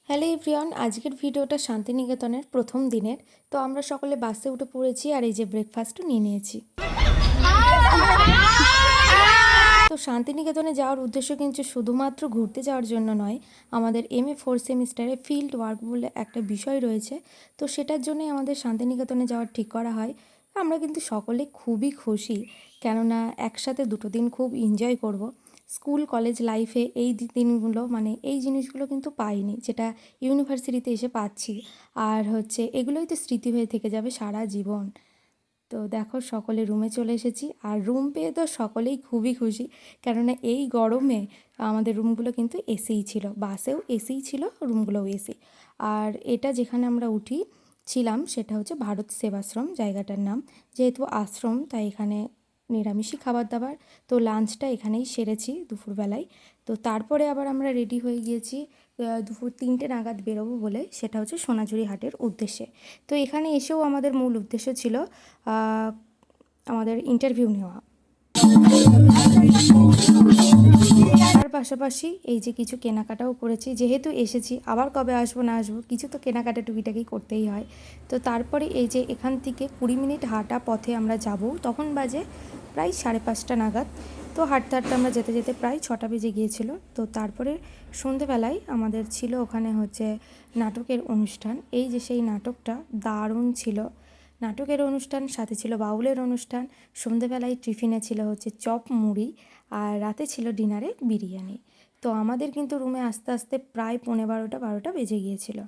Hello everyone, আজকের ভিডিওটা শান্তিনিকেতনের প্রথম দিনের। তো আমরা সকলে বাসে উঠে পড়েছি আর এই যে ব্রেকফাস্টও নিয়ে নিয়েছি। তো শান্তিনিকেতনে যাওয়ার উদ্দেশ্য কিন্তু শুধুমাত্র ঘুরতে যাওয়ার জন্য নয়, আমাদের MA 4 সেমিস্টারে ফিল্ড ওয়ার্ক বলে একটা বিষয় রয়েছে। তো সেটার জন্যই আমাদের শান্তিনিকেতনে যাওয়ার ঠিক করা হয়। আমরা কিন্তু সকলে খুবই খুশি, কেননা একসাথে দুটো দিন খুব এনজয় করব। স্কুল কলেজ লাইফে এই দিনগুলো মানে এই জিনিসগুলো কিন্তু পাইনি, যেটা ইউনিভার্সিটিতে এসে পাচ্ছি। আর এগুলোই তো স্মৃতি হয়ে থেকে যাবে সারা জীবন। তো দেখো, সকলে রুমে চলে এসেছি আর রুম পেয়ে তো সকলেই খুবই খুশি, কেননা এই গরমে আমাদের রুমগুলো কিন্তু এসিই ছিল, বাসেও এসিই ছিল, রুমগুলোও এসি। আর এটা যেখানে আমরা ছিলাম সেটা হচ্ছে ভারত সেবাশ্রম জায়গাটার নাম। যেহেতু আশ্রম তাই এখানে নিরামিষই খাবার দাবার। তো লাঞ্চটা এখানেই সেরেছি দুপুরবেলায়। তো তারপরে আবার আমরা রেডি হয়ে গিয়েছি দুপুর 3টে নাগাদ বেরোবো বলে, সেটা হচ্ছে সোনাঝুরি হাটের উদ্দেশ্যে। তো এখানে এসেও আমাদের মূল উদ্দেশ্য ছিল আমাদের ইন্টারভিউ নেওয়া। তার পাশাপাশি এই যে কিছু কেনাকাটাও করেছি, যেহেতু এসেছি আবার কবে আসবো না আসবো, কিছু তো কেনাকাটা টুকিটাকি করতেই হয়। তো তারপরে এই যে এখান থেকে 20 মিনিট হাঁটা পথে আমরা যাব, তখন বাজে প্রায় 5:30 নাগাদ। তো হাঁটতে হাঁটতে আমরা যেতে যেতে প্রায় 6টা বেজে গিয়েছিল। তো তারপরে সন্ধেবেলায় আমাদের ছিল ওখানে নাটকের অনুষ্ঠান। এই যে সেই নাটকটা দারুণ ছিল। নাটকের অনুষ্ঠান, সাথে ছিল বাউলের অনুষ্ঠান। সন্ধেবেলায় টিফিনে ছিল চপ মুড়ি, আর রাতে ছিল ডিনারে বিরিয়ানি। তো আমাদের কিন্তু রুমে আস্তে আস্তে প্রায় 12:15 বেজে গিয়েছিল।